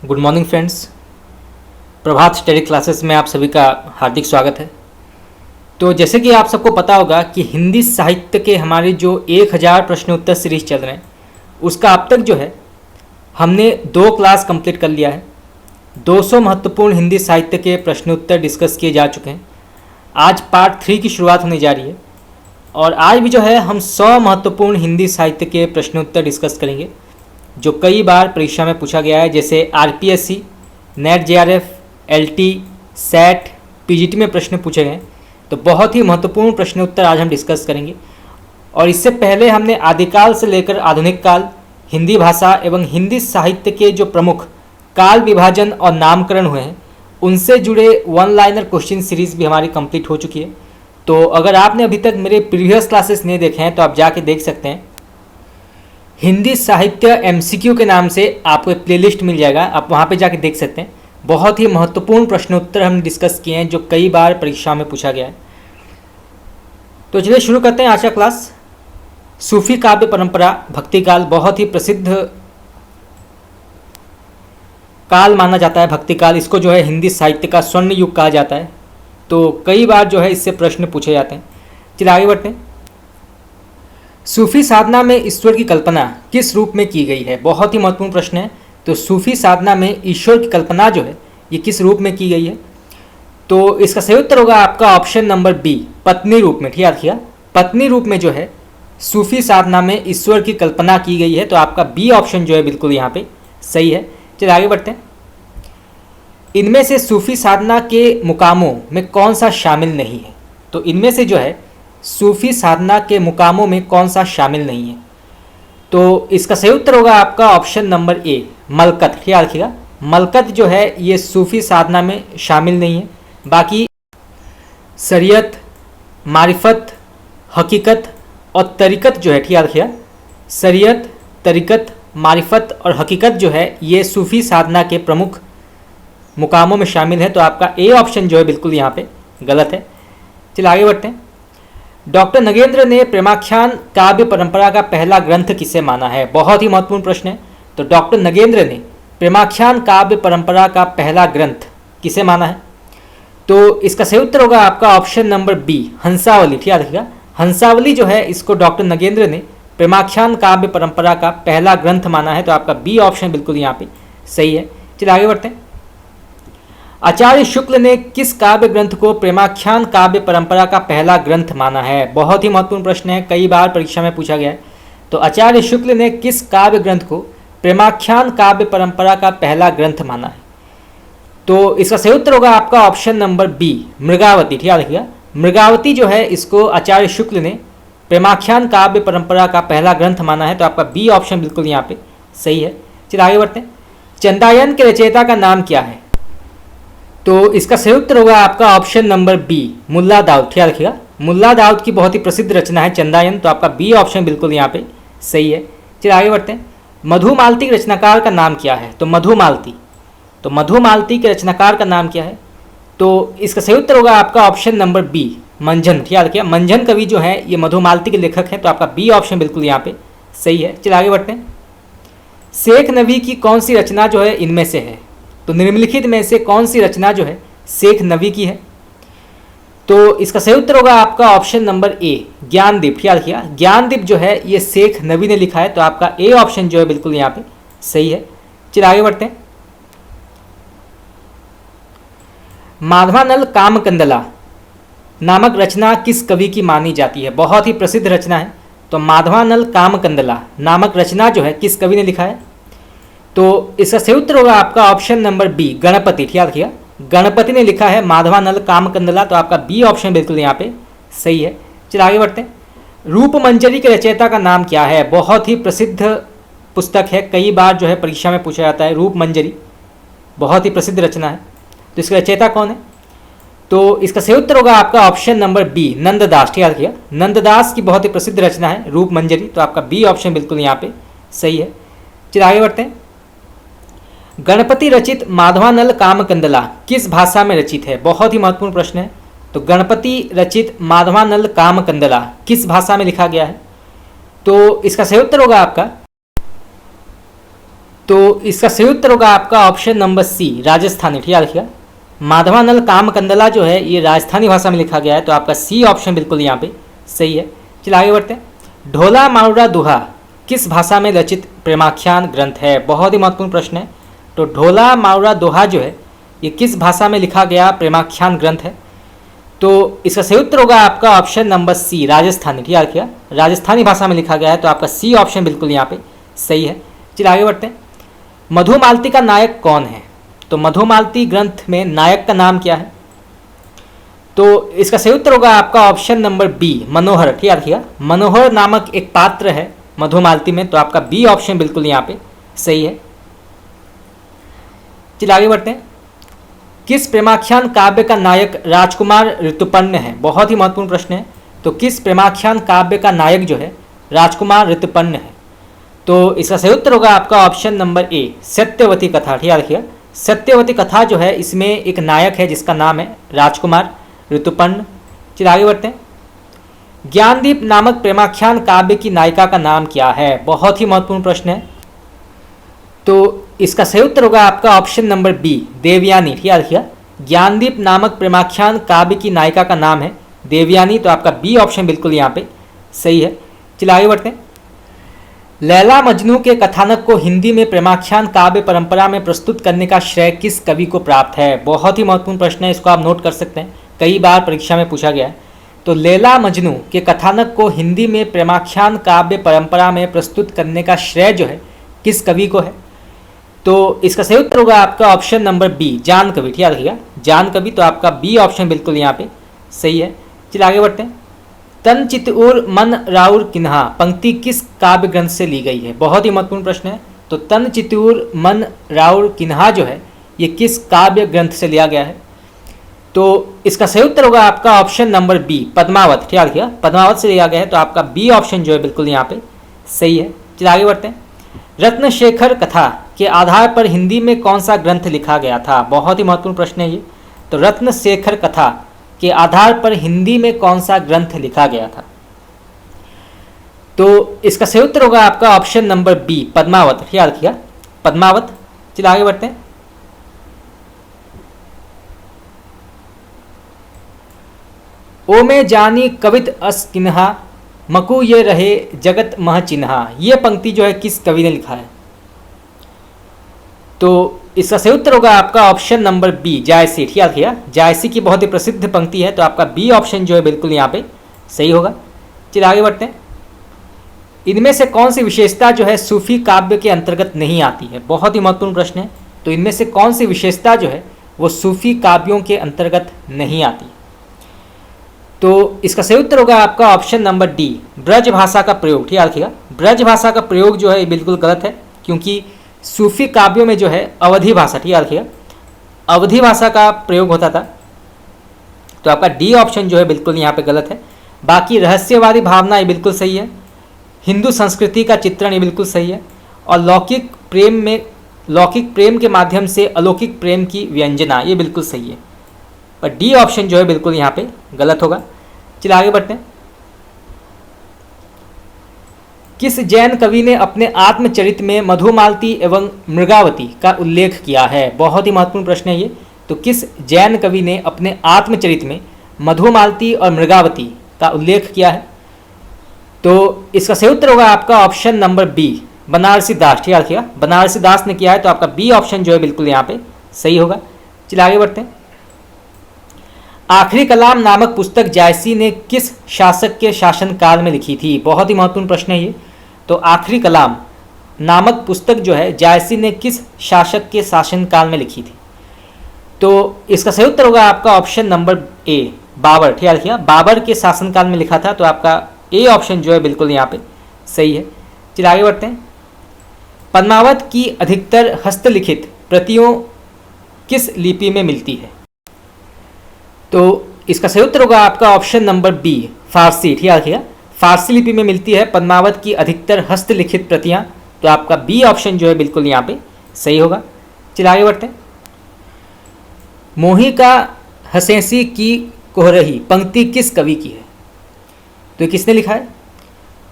Good morning friends. Prabhat study classes में आप सभी का हार्दिक स्वागत है। तो जैसे कि आप सबको पता होगा कि हिंदी साहित्य के हमारे जो 1000 प्रश्न उत्तर सीरीज चल रहे हैं उसका अब तक जो है हमने 2 क्लास कंप्लीट कर लिया है। 200 महत्वपूर्ण हिंदी साहित्य के प्रश्न उत्तर डिस्कस किए जा चुके हैं। आज पार्ट 3 की शुरुआत होने जा रही है और आज भी जो है हम 100 महत्वपूर्ण हिंदी साहित्य के प्रश्न उत्तर डिस्कस करेंगे जो कई बार परीक्षा में पूछा गया है, जैसे RPSC, net JRF, LT, set, PGT में प्रश्न पूछे गए। तो बहुत ही महत्वपूर्ण प्रश्न उत्तर आज हम डिस्कस करेंगे। और इससे पहले हमने आदिकाल से लेकर आधुनिक काल, हिंदी भाषा एवं हिंदी साहित्य के जो प्रमुख काल विभाजन और नामकरण हुए हैं उनसे जुड़े वन लाइनर क्वेश्चन सीरीज भी हमारी कंप्लीट हो चुकी है। तो अगर आपने अभी तक मेरे प्रीवियस क्लासेस नहीं देखे हैं तो आप जाके देख सकते हैं। हिंदी साहित्य एमसीक्यू के नाम से आपको एक प्लेलिस्ट मिल जाएगा, आप वहाँ पे जाके देख सकते हैं। बहुत ही महत्वपूर्ण प्रश्न उत्तर हमने डिस्कस किए हैं जो कई बार परीक्षा में पूछा गया है। तो चलिए शुरू करते हैं आज का क्लास। सूफी काव्य परंपरा भक्ति काल बहुत ही प्रसिद्ध काल माना जाता है। भक्ति काल, इसको जो है हिंदी साहित्य का स्वर्ण युग कहा जाता है। तो कई बार जो है इससे प्रश्न पूछे जाते हैं। चलिए आगे बढ़ते हैं। सूफी साधना में ईश्वर की कल्पना किस रूप में की गई है? बहुत ही महत्वपूर्ण प्रश्न है। तो सूफी साधना में ईश्वर की कल्पना जो है ये किस रूप में की गई है? तो इसका सही उत्तर होगा आपका ऑप्शन नंबर बी, पत्नी रूप में। ठीक है, रखिएगा पत्नी रूप में जो है सूफी साधना में ईश्वर की कल्पना की गई है। तो आपका बी ऑप्शन जो है बिल्कुल यहाँ पे सही है। चलिए आगे बढ़ते हैं। इनमें से सूफी साधना के मुकामों में कौन सा शामिल नहीं है? तो इनमें से जो है सूफी साधना के मुकामों में कौन सा शामिल नहीं है? तो इसका सही उत्तर होगा आपका ऑप्शन नंबर ए, मलकत। ख्याल रखिएगा मलकत जो है ये सूफी साधना में शामिल नहीं है। बाकी शरीयत, मारिफत, हकीकत और तरीकत जो है, ख्याल रखिएगा शरीयत, तरीकत, मारिफत और हकीकत जो है ये सूफी साधना के प्रमुख मुकामों में शामिल है। तो आपका ए ऑप्शन जो है बिल्कुल यहाँ पे गलत है। चलिए आगे बढ़ते हैं। डॉक्टर नगेंद्र ने प्रेमाख्यान काव्य परंपरा का पहला ग्रंथ किसे माना है? बहुत ही महत्वपूर्ण प्रश्न है। तो डॉक्टर नगेंद्र ने प्रेमाख्यान काव्य परंपरा का पहला ग्रंथ किसे माना है? तो इसका सही उत्तर होगा आपका ऑप्शन नंबर बी, हंसावली। ठीक है, रखिएगा हंसावली जो है इसको डॉक्टर नगेंद्र ने प्रेमाख्यान काव्य परंपरा का पहला ग्रंथ माना है। तो आपका बी ऑप्शन बिल्कुल यहाँ पे सही है। चलिए आगे बढ़ते हैं। आचार्य शुक्ल ने किस काव्य ग्रंथ को प्रेमाख्यान काव्य परंपरा का पहला ग्रंथ माना है? बहुत ही महत्वपूर्ण प्रश्न है, कई बार परीक्षा में पूछा गया है। तो आचार्य शुक्ल ने किस काव्य ग्रंथ को प्रेमाख्यान काव्य परंपरा का पहला ग्रंथ माना है? तो इसका सही उत्तर होगा आपका ऑप्शन नंबर बी, मृगावती। ठीक है, देखिएगा मृगावती जो है इसको आचार्य शुक्ल ने प्रेमाख्यान काव्य परंपरा का पहला ग्रंथ माना है। तो आपका बी ऑप्शन बिल्कुल यहाँ पे सही है। चलिए आगे बढ़ते हैं। चंदायन के रचयिता का नाम क्या है? तो इसका सही उत्तर होगा आपका option number B, Mulla Daud. ख्याल रखिएगा मुल्ला दाऊद की बहुत ही प्रसिद्ध रचना है चंदायन। तो आपका बी ऑप्शन बिल्कुल यहाँ पे सही है। चलिए आगे बढ़ते हैं। मधुमालती के रचनाकार का नाम क्या है? तो मधुमालती के रचनाकार का नाम क्या है? तो इसका सही उत्तर होगा आपका ऑप्शन नंबर बी, मंझन। ख्याल रखिएगा मंझन कवि जो है ये मधुमालती के लेखक हैं। तो आपका बी ऑप्शन बिल्कुल यहाँ पे सही है। चलिए आगे बढ़ते हैं। शेख नबी की कौन सी रचना जो है इनमें से है? तो निम्नलिखित में से कौन सी रचना जो है शेख नबी की है? तो इसका सही उत्तर होगा आपका ऑप्शन नंबर ए, ज्ञानदीप। ख्याल रखिएगा ज्ञानदीप जो है ये शेख नबी ने लिखा है। तो आपका ए ऑप्शन जो है बिल्कुल यहाँ पे सही है। चलिए आगे बढ़ते हैं। माधवानल कामकंदला नामक रचना किस कवि की मानी जाती है? बहुत ही प्रसिद्ध रचना है। तो माधवानल कामकंदला नामक रचना जो है किस कवि ने लिखा है? तो इसका सही उत्तर होगा आपका ऑप्शन नंबर बी, गणपति। ख्याल रखिएगा गणपति ने लिखा है माधवानल कामकंदला। तो आपका बी ऑप्शन बिल्कुल यहाँ पे सही है। चलिए आगे बढ़ते हैं। रूपमंजरी के रचयिता का नाम क्या है? बहुत ही प्रसिद्ध पुस्तक है, कई बार जो है परीक्षा में पूछा जाता है। रूपमंजरी बहुत ही प्रसिद्ध रचना है। तो इसका रचयिता कौन है? तो इसका सही उत्तर होगा आपका ऑप्शन नंबर बी, नंददास। ठीक है, नंददास की बहुत ही प्रसिद्ध रचना है रूपमंजरी। तो आपका बी ऑप्शन बिल्कुल यहाँ पे सही है। चलिए आगे बढ़ते हैं। गणपति रचित माधवानल कामकंदला किस भाषा में रचित है? बहुत ही महत्वपूर्ण प्रश्न है। तो गणपति रचित माधवानल कामकंदला किस भाषा में लिखा गया है? तो इसका सही उत्तर होगा आपका तो इसका सही उत्तर होगा आपका ऑप्शन नंबर सी, राजस्थानी। ठीक है, रखिएगा। माधवानल कामकंदला जो है ये राजस्थानी भाषा में लिखा गया है, तो आपका सी ऑप्शन बिल्कुल यहाँ पे सही है। चलिए आगे बढ़ते हैं। ढोला मारूरा दोहा किस भाषा में रचित प्रेमाख्यान ग्रंथ है? बहुत ही महत्वपूर्ण प्रश्न है। तो ढोला मारूरा दोहा जो है ये किस भाषा में लिखा गया प्रेमाख्यान ग्रंथ है? तो इसका सही उत्तर होगा आपका ऑप्शन नंबर सी, राजस्थानी। ठीक है, रखिएगा। राजस्थानी भाषा में लिखा गया है, तो आपका सी ऑप्शन बिल्कुल यहाँ पे सही है। चलिए आगे बढ़ते हैं। मधुमालती का नायक कौन है? तो मधुमालती ग्रंथ में नायक का नाम क्या है? तो इसका सही उत्तर होगा आपका ऑप्शन नंबर बी, मनोहर। ठीक है, रखिएगा। मनोहर नामक एक पात्र है मधुमालती में, तो आपका बी ऑप्शन बिल्कुल यहाँ पे सही है। चलिए आगे बढ़ते हैं। किस प्रेमाख्यान काव्य का नायक राजकुमार ऋतुपर्ण है? बहुत ही महत्वपूर्ण प्रश्न है। तो किस प्रेमाख्यान काव्य का नायक जो है राजकुमार ऋतुपर्ण है? तो इसका सही उत्तर होगा आपका ऑप्शन नंबर ए, सत्यवती कथा। ठीक है, रखिएगा। सत्यवती कथा जो है इसमें एक नायक है जिसका नाम है राजकुमार ऋतुपर्ण। चलिए आगे बढ़ते हैं। ज्ञानदीप नामक प्रेमाख्यान काव्य की नायिका का नाम क्या है? बहुत ही महत्वपूर्ण प्रश्न है। तो इसका सही उत्तर होगा आपका ऑप्शन नंबर बी, देवयानी। ठीक है, रखिएगा। ज्ञानदीप नामक प्रेमाख्यान काव्य की नायिका का नाम है देवयानी, तो आपका बी ऑप्शन बिल्कुल यहाँ पे सही है। चलिए आगे बढ़ते हैं। लैला मजनू के कथानक को हिंदी में प्रेमाख्यान काव्य परंपरा में प्रस्तुत करने का श्रेय किस कवि को प्राप्त है? बहुत ही महत्वपूर्ण प्रश्न है, इसको आप नोट कर सकते हैं, कई बार परीक्षा में पूछा गया है। तो लैला मजनू के कथानक को हिंदी में प्रेमाख्यान काव्य परंपरा में प्रस्तुत करने का श्रेय जो है किस कवि को है? तो इसका सही उत्तर होगा आपका ऑप्शन नंबर बी, जान कवि। ठीक है, रखिएगा। जान कवि, तो आपका बी ऑप्शन बिल्कुल यहाँ पे सही है। चलिए आगे बढ़ते हैं। तन चितउर मन राउर किन्हा पंक्ति किस काव्य ग्रंथ से ली गई है? बहुत ही महत्वपूर्ण प्रश्न है। तो तन चितउर मन राउर किन्हा जो है ये किस काव्य ग्रंथ से लिया गया है? तो इसका सही उत्तर होगा आपका ऑप्शन नंबर बी, पद्मावत। ठीक है, रखिएगा। पद्मावत से लिया गया है, तो आपका बी ऑप्शन जो है बिल्कुल यहाँ पे सही है। चलिए आगे बढ़ते हैं। रत्नशेखर कथा के आधार पर हिंदी में कौन सा ग्रंथ लिखा गया था? बहुत ही महत्वपूर्ण प्रश्न है ये। तो रत्नशेखर कथा के आधार पर हिंदी में कौन सा ग्रंथ लिखा गया था? तो इसका सही उत्तर होगा आपका ऑप्शन नंबर बी, पद्मावत। याद रखिएगा, पद्मावत। चलिए आगे बढ़ते हैं। ओ में जानी कवित अस किन्हा मकु ये रहे जगत मह चिन्हा, ये पंक्ति जो है किस कवि ने लिखा है? तो इसका सही उत्तर होगा आपका ऑप्शन नंबर बी, जायसी। ठीक है, जायसी की बहुत ही प्रसिद्ध पंक्ति है, तो आपका बी ऑप्शन जो है बिल्कुल यहाँ पे सही होगा। चलिए आगे बढ़ते हैं। इनमें से कौन सी विशेषता जो है सूफी काव्य के अंतर्गत नहीं आती है? बहुत ही महत्वपूर्ण प्रश्न है। तो इनमें से कौन सी विशेषता जो है वो सूफी काव्यों के अंतर्गत नहीं आती? तो इसका सही उत्तर होगा आपका ऑप्शन नंबर डी, ब्रज भाषा का प्रयोग। ठीक है, रखिएगा। ब्रज भाषा का प्रयोग जो है बिल्कुल गलत है, क्योंकि सूफी काव्यों में जो है अवधी भाषा, ठीक है रखिएगा, अवधी भाषा का प्रयोग होता था। तो आपका डी ऑप्शन जो है बिल्कुल यहाँ पे गलत है। बाकी रहस्यवादी भावना ये बिल्कुल सही है, हिंदू संस्कृति का चित्रण ये बिल्कुल सही है, और लौकिक प्रेम के माध्यम से अलौकिक प्रेम की व्यंजना ये बिल्कुल सही है। पर डी ऑप्शन जो है बिल्कुल यहाँ पे गलत होगा। चलिए आगे बढ़ते हैं। किस जैन कवि ने अपने आत्मचरित में मधुमालती एवं मृगावती का उल्लेख किया है? बहुत ही महत्वपूर्ण प्रश्न है ये। तो किस जैन कवि ने अपने आत्मचरित में मधुमालती और मृगावती का उल्लेख किया है? तो इसका सही उत्तर होगा आपका ऑप्शन नंबर बी, बनारसी दास। ठीक है रखिएगा, बनारसी दास ने किया है, तो आपका बी ऑप्शन जो है बिल्कुल यहाँ पे सही होगा। चलिए आगे बढ़ते हैं। आखिरी कलाम नामक पुस्तक जायसी ने किस शासक के शासनकाल में लिखी थी? बहुत ही महत्वपूर्ण प्रश्न है ये। तो आखिरी कलाम नामक पुस्तक जो है जायसी ने किस शासक के शासनकाल में लिखी थी? तो इसका सही उत्तर होगा आपका ऑप्शन नंबर ए, बाबर। ठीक है रखिएगा, बाबर के शासनकाल में लिखा था, तो आपका ए ऑप्शन जो है बिल्कुल यहाँ पे सही है। चलिए आगे बढ़ते हैं। पद्मावत की अधिकतर हस्तलिखित प्रतियों किस लिपि में मिलती है? तो इसका सही उत्तर होगा आपका ऑप्शन नंबर बी, फारसी। ठीक है रखिएगा, फारसी लिपि में मिलती है पद्मावत की अधिकतर हस्तलिखित प्रतियां, तो आपका बी ऑप्शन जो है बिल्कुल यहाँ पे सही होगा। चलिए आगे बढ़ते हैं। मोही का हसेसी की कोहरही पंक्ति किस कवि की है? तो किसने लिखा है?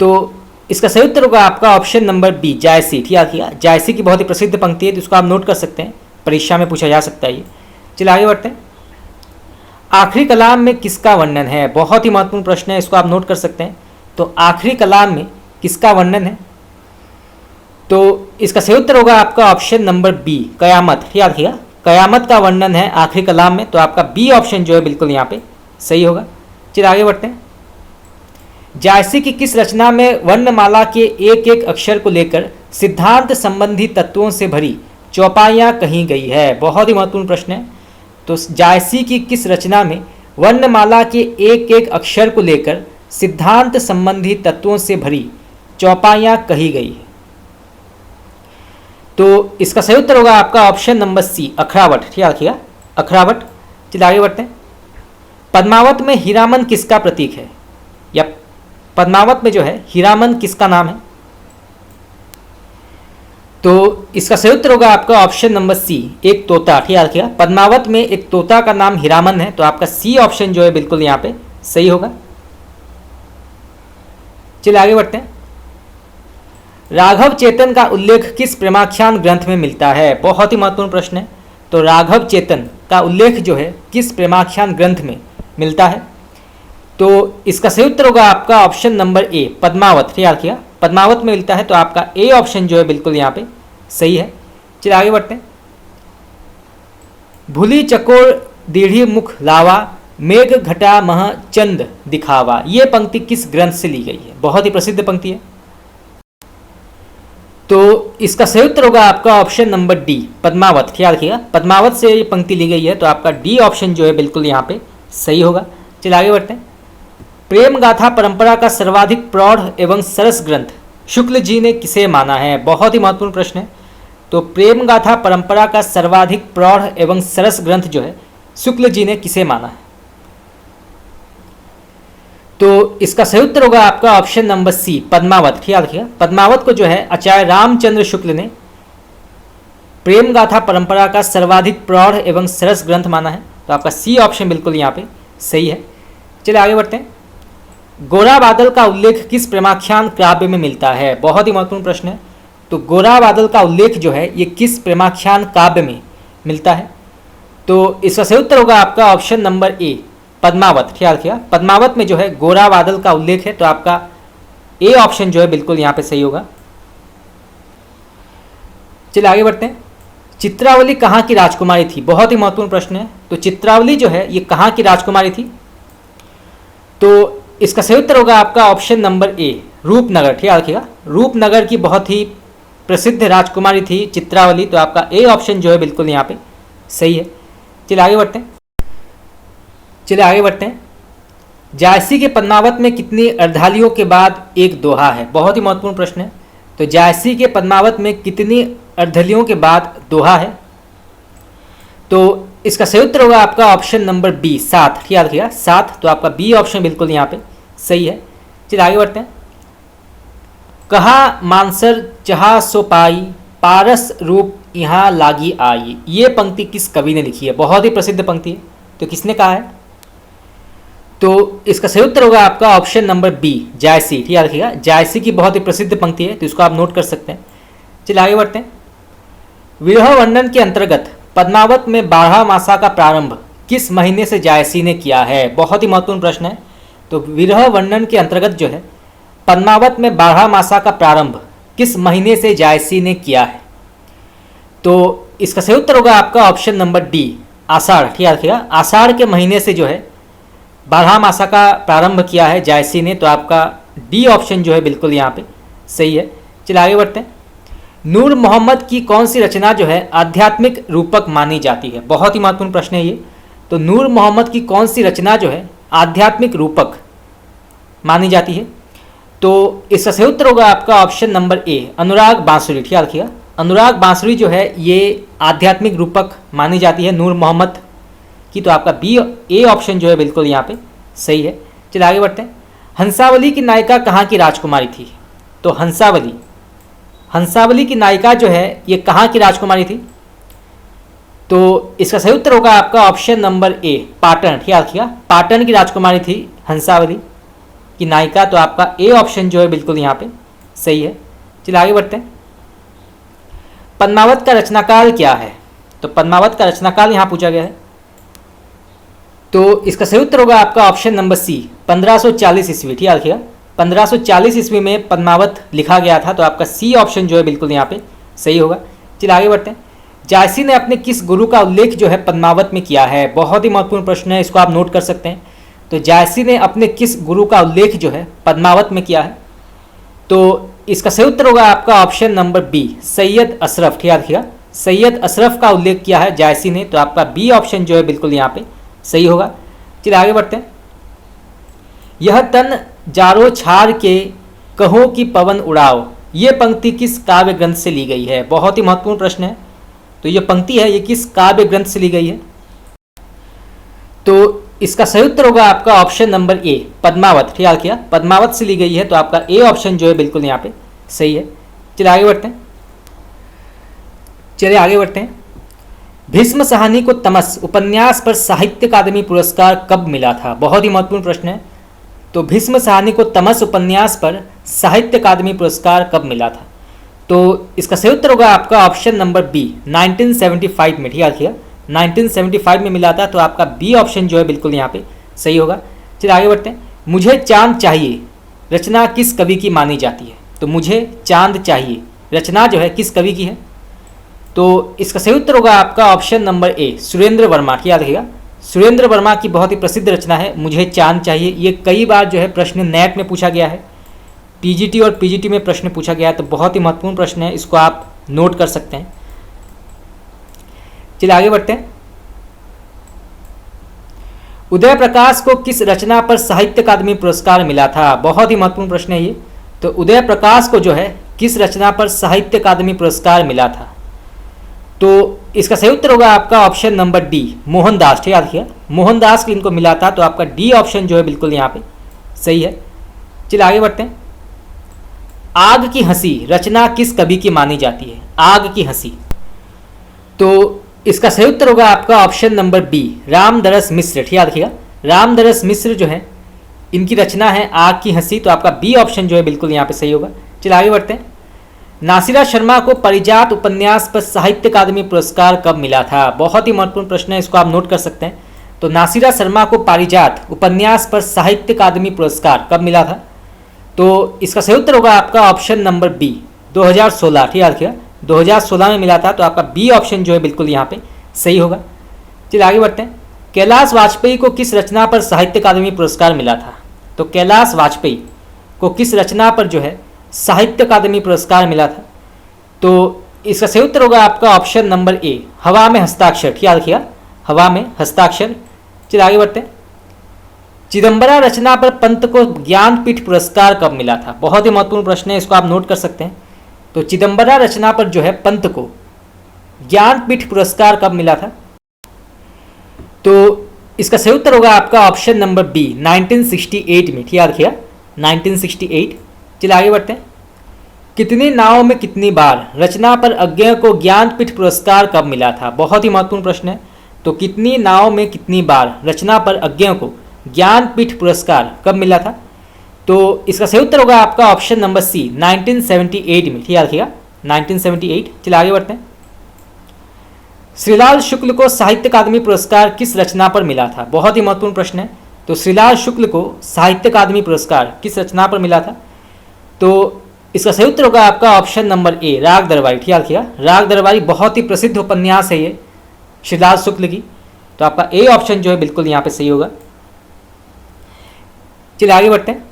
तो इसका सही उत्तर होगा आपका ऑप्शन नंबर बी, जायसी। ठीक है, जायसी की बहुत ही प्रसिद्ध पंक्ति है, तो इसको आप नोट कर सकते हैं, परीक्षा में पूछा जा सकता है ये। चलिए आगे बढ़ते हैं। आखिरी कलाम में किसका वर्णन है? बहुत ही महत्वपूर्ण प्रश्न है, इसको आप नोट कर सकते हैं। तो आखिरी कलाम में किसका वर्णन है? तो इसका सही उत्तर होगा आपका ऑप्शन नंबर बी, कयामत। ठीक है, कयामत का वर्णन है आखिरी कलाम में, तो आपका बी ऑप्शन जो है बिल्कुल यहाँ पे सही होगा। चलिए आगे बढ़ते हैं। जायसी की किस रचना में वर्णमाला के एक एक अक्षर को लेकर सिद्धांत संबंधी तत्वों से भरी चौपाइयाँ कही गई है? बहुत ही महत्वपूर्ण प्रश्न है। तो जायसी की किस रचना में वर्णमाला के एक एक अक्षर को लेकर सिद्धांत संबंधी तत्वों से भरी चौपाइयाँ कही गई है? तो इसका सही उत्तर होगा आपका ऑप्शन नंबर सी, अखरावट। ठीक है, अखरावट। चलिए आगे बढ़ते हैं। पद्मावत में हीरामन किसका प्रतीक है? या पद्मावत में जो है हीरामन किसका नाम है? तो इसका सही उत्तर होगा आपका ऑप्शन नंबर सी, एक तोता। ठीक है, पद्मावत में एक तोता का नाम हीरामन है, तो आपका सी ऑप्शन जो है बिल्कुल यहाँ पे सही होगा। चलिए आगे बढ़ते हैं। राघव चेतन का उल्लेख किस प्रेमाख्यान ग्रंथ में मिलता है? बहुत ही महत्वपूर्ण प्रश्न है। तो राघव चेतन का उल्लेख जो है किस प्रेमाख्यान ग्रंथ में मिलता है? तो इसका सही उत्तर होगा आपका ऑप्शन नंबर ए, पद्मावत। ठीक है, पद्मावत में मिलता है, तो आपका ए ऑप्शन जो है बिल्कुल यहाँ पे सही है। चलिए आगे बढ़ते हैं। भूली चकोर दीढ़ी मुख लावा, मेघ घटा मह चंद दिखावा, ये पंक्ति किस ग्रंथ से ली गई है? बहुत ही प्रसिद्ध पंक्ति है। तो इसका सही उत्तर होगा आपका ऑप्शन नंबर डी, पद्मावत। ख्याल रखिएगा, पद्मावत से ये पंक्ति ली गई है, तो आपका डी ऑप्शन जो है बिल्कुल यहाँ पे सही होगा। चलिए आगे बढ़ते हैं। प्रेम गाथा परंपरा का सर्वाधिक प्रौढ़ एवं सरस ग्रंथ शुक्ल जी ने किसे माना है? बहुत ही महत्वपूर्ण प्रश्न है। तो प्रेम गाथा परंपरा का सर्वाधिक प्रौढ़ एवं सरस ग्रंथ जो है शुक्ल जी ने किसे माना है? तो इसका सही उत्तर होगा आपका ऑप्शन नंबर सी, पद्मावत। ख्याल रखिएगा, पद्मावत को जो है आचार्य रामचंद्र शुक्ल ने प्रेम गाथा परंपरा का सर्वाधिक प्रौढ़ एवं सरस ग्रंथ माना है, तो आपका सी ऑप्शन बिल्कुल यहाँ पे सही है। चलिए आगे बढ़ते हैं। गोरा बादल का उल्लेख किस प्रेमाख्यान काव्य में मिलता है? बहुत ही महत्वपूर्ण प्रश्न है। तो गोरा बादल का उल्लेख जो है ये किस प्रेमाख्यान काव्य में मिलता है? तो इसका सही उत्तर होगा आपका ऑप्शन नंबर ए, पद्मावत। ख्याल रखिएगा, पद्मावत में जो है गोरा बादल का उल्लेख है, तो आपका ए ऑप्शन जो है बिल्कुल यहाँ पे सही होगा। चलिए आगे बढ़ते हैं। चित्रावली कहाँ की राजकुमारी थी? बहुत ही महत्वपूर्ण प्रश्न है। तो चित्रावली जो है ये कहाँ की राजकुमारी थी? तो इसका सही उत्तर होगा आपका ऑप्शन नंबर ए, रूपनगर। ठीक रखिएगा, रूपनगर की बहुत ही प्रसिद्ध राजकुमारी थी चित्रावली, तो आपका ए ऑप्शन जो है बिल्कुल यहाँ पे सही है। चलिए आगे बढ़ते हैं। जायसी के पद्मावत में कितनी अर्धालियों के बाद एक दोहा है? बहुत ही महत्वपूर्ण प्रश्न है। तो जायसी के पद्मावत में कितनी अर्धलियों के बाद दोहा है? तो इसका सही उत्तर होगा आपका ऑप्शन नंबर बी, 7। ठीक रखिएगा, 7, तो आपका बी ऑप्शन बिल्कुल यहाँ पे सही है। चलिए आगे बढ़ते हैं। कहा मानसर चाहा सो पाई, पारस रूप यहाँ लागी आई, ये पंक्ति किस कवि ने लिखी है? बहुत ही प्रसिद्ध पंक्ति है, तो किसने कहा है? तो इसका सही उत्तर होगा आपका ऑप्शन नंबर बी, जायसी। ठीक रखिएगा, जायसी की बहुत ही प्रसिद्ध पंक्ति है, तो इसको आप नोट कर सकते हैं। चलिए आगे बढ़ते हैं। विरह वर्णन के अंतर्गत पद्मावत में 12 मासा का प्रारंभ किस महीने से जायसी ने किया है? बहुत ही महत्वपूर्ण प्रश्न है। तो विरह वर्णन के अंतर्गत जो है पद्मावत में 12 मासा का प्रारंभ किस महीने से जायसी ने किया है? तो इसका सही उत्तर होगा आपका ऑप्शन नंबर डी, आषाढ़। ठीक रखिएगा, आषाढ़ के महीने से जो है 12 मासा का प्रारंभ किया है जायसी ने, तो आपका डी ऑप्शन जो है बिल्कुल यहाँ पे सही है। चलिए आगे बढ़ते हैं। नूर मोहम्मद की कौन सी रचना जो है आध्यात्मिक रूपक मानी जाती है? बहुत ही महत्वपूर्ण प्रश्न है ये। तो नूर मोहम्मद की कौन सी रचना जो है आध्यात्मिक रूपक मानी जाती है? तो इसका सही उत्तर होगा आपका ऑप्शन नंबर ए, अनुराग बांसुरी। ठीक रखिएगा, अनुराग बांसुरी जो है ये आध्यात्मिक रूपक मानी जाती है नूर मोहम्मद की, तो आपका बी, ए ऑप्शन जो है बिल्कुल यहाँ पे सही है। चलिए आगे बढ़ते हैं। हंसावली की नायिका कहाँ की राजकुमारी थी? तो हंसावली की नायिका जो है ये कहाँ की राजकुमारी थी? तो इसका सही उत्तर होगा आपका ऑप्शन नंबर ए, पाटन। ठीक रखिएगा, पाटन की राजकुमारी थी हंसावली की नायिका, तो आपका ए ऑप्शन जो है बिल्कुल यहाँ पे सही है। चलिए आगे बढ़ते हैं। पद्मावत का रचनाकाल क्या है? तो पद्मावत का रचनाकाल यहाँ पूछा गया है, तो इसका सही उत्तर होगा आपका ऑप्शन नंबर सी, 1540 ईस्वी। ठीक है, रखिएगा 1540 ईस्वी में पद्मावत लिखा गया था, तो आपका सी ऑप्शन जो है बिल्कुल यहाँ पे सही होगा। चलिए आगे बढ़ते हैं। जायसी ने अपने किस गुरु का उल्लेख जो है पद्मावत में किया है? बहुत ही महत्वपूर्ण प्रश्न है, इसको आप नोट कर सकते हैं। तो जायसी ने अपने किस गुरु का उल्लेख जो है पद्मावत में किया है? तो इसका सही उत्तर होगा आपका option number B, Syed Ashraf. ठीक है, रखिएगा सैयद अशरफ का उल्लेख किया है जायसी ने, तो आपका बी ऑप्शन जो है बिल्कुल यहाँ पे सही होगा। चलिए आगे बढ़ते हैं। यह तन जारो छार के कहो कि पवन उड़ाओ, ये पंक्ति किस काव्य ग्रंथ से ली गई है? बहुत ही महत्वपूर्ण प्रश्न है। तो ये पंक्ति है, ये किस काव्य ग्रंथ से ली गई है? तो इसका सही उत्तर होगा आपका ऑप्शन नंबर ए, पद्मावत। ठीक है, किया पद्मावत से ली गई है, तो आपका ए ऑप्शन जो है बिल्कुल यहाँ पे सही है। चलिए आगे बढ़ते हैं। भीष्म साहनी को तमस उपन्यास पर साहित्य अकादमी पुरस्कार कब मिला था? बहुत ही महत्वपूर्ण प्रश्न है। तो भीष्म साहनी को तमस उपन्यास पर साहित्य अकादमी पुरस्कार कब मिला था? तो इसका सही उत्तर होगा आपका ऑप्शन नंबर बी, 1975 में। ठीक है, रखिएगा 1975 में मिला था, तो आपका बी ऑप्शन जो है बिल्कुल यहाँ पे सही होगा। चलिए आगे बढ़ते हैं। मुझे चांद चाहिए रचना किस कवि की मानी जाती है? तो मुझे चांद चाहिए रचना जो है किस कवि की है? तो इसका सही उत्तर होगा आपका option number A, Surendra Verma. की याद रखिएगा सुरेंद्र वर्मा की बहुत ही प्रसिद्ध रचना है मुझे चांद चाहिए। ये कई बार जो है प्रश्न नेट में पूछा गया है, पीजीटी और पीजीटी में प्रश्न पूछा गया है, तो बहुत ही महत्वपूर्ण प्रश्न है, इसको आप नोट कर सकते हैं। चलिए आगे बढ़ते हैं। उदय प्रकाश को किस रचना पर साहित्य अकादमी पुरस्कार मिला था? बहुत ही महत्वपूर्ण प्रश्न है ये। तो उदय प्रकाश को जो है किस रचना पर साहित्य अकादमी पुरस्कार मिला था? तो इसका सही उत्तर होगा आपका ऑप्शन नंबर डी, मोहनदास। ठीक है, देखिए मोहनदास को इनको मिला था, तो आपका डी ऑप्शन जो है बिल्कुल यहाँ पे सही है। चलिए आगे बढ़ते हैं। आग की हंसी रचना किस कवि की मानी जाती है? आग की हंसी, तो इसका सही उत्तर होगा आपका ऑप्शन नंबर बी, रामदरस मिश्र। ठीक है, रखिएगा रामदरस मिश्र जो है इनकी रचना है आग की हंसी, तो आपका बी ऑप्शन जो है बिल्कुल यहाँ पे सही होगा। चलिए आगे बढ़ते हैं। नासिरा शर्मा को पारिजात उपन्यास पर साहित्य अकादमी पुरस्कार कब मिला था? बहुत ही महत्वपूर्ण प्रश्न है, इसको आप नोट कर सकते हैं। तो नासिरा शर्मा को पारिजात उपन्यास पर साहित्य अकादमी पुरस्कार कब मिला था? तो इसका सही उत्तर होगा आपका ऑप्शन नंबर बी, 2016। ठीक है, रखिएगा 2016 में मिला था, तो आपका बी ऑप्शन जो है बिल्कुल यहाँ पे सही होगा। चलिए आगे बढ़ते हैं। कैलाश वाजपेयी को किस रचना पर साहित्य अकादमी पुरस्कार मिला था? तो कैलाश वाजपेयी को किस रचना पर जो है साहित्य अकादमी पुरस्कार मिला था? तो इसका सही उत्तर होगा आपका ऑप्शन नंबर ए, हवा में हस्ताक्षर। ठीक है, रखिएगा हवा में हस्ताक्षर। चलिए आगे बढ़ते हैं। चिदम्बरा रचना पर पंत को ज्ञानपीठ पुरस्कार कब मिला था? बहुत ही महत्वपूर्ण प्रश्न है, इसको आप नोट कर सकते हैं। तो चिदम्बरा रचना पर जो है पंत को ज्ञानपीठ पुरस्कार कब मिला था? तो इसका सही उत्तर होगा आपका ऑप्शन नंबर बी, 1968 में। ठीक है, रखिएगा 1968। चलिए आगे बढ़ते हैं। कितनी नावों में कितनी बार रचना पर अज्ञेय को ज्ञानपीठ पुरस्कार कब मिला था? बहुत ही महत्वपूर्ण प्रश्न है। तो कितनी नावों में कितनी बार रचना पर अज्ञेय को ज्ञानपीठ पुरस्कार कब मिला था? तो इसका सही उत्तर होगा आपका ऑप्शन नंबर सी, 1978 में। ठीक है, रखिएगा 1978। चलिए आगे बढ़ते हैं। श्रीलाल शुक्ल को साहित्य अकादमी पुरस्कार किस रचना पर मिला था? बहुत ही महत्वपूर्ण प्रश्न है। तो श्रीलाल शुक्ल को साहित्य अकादमी पुरस्कार किस रचना पर मिला था? तो इसका सही उत्तर होगा आपका ऑप्शन नंबर ए, राग दरबारी। ठीक है, रखिएगा राग दरबारी बहुत ही प्रसिद्ध उपन्यास है ये श्रीलाल शुक्ल की, तो आपका ए ऑप्शन जो है बिल्कुल यहाँ पे सही होगा। चलिए आगे बढ़ते हैं।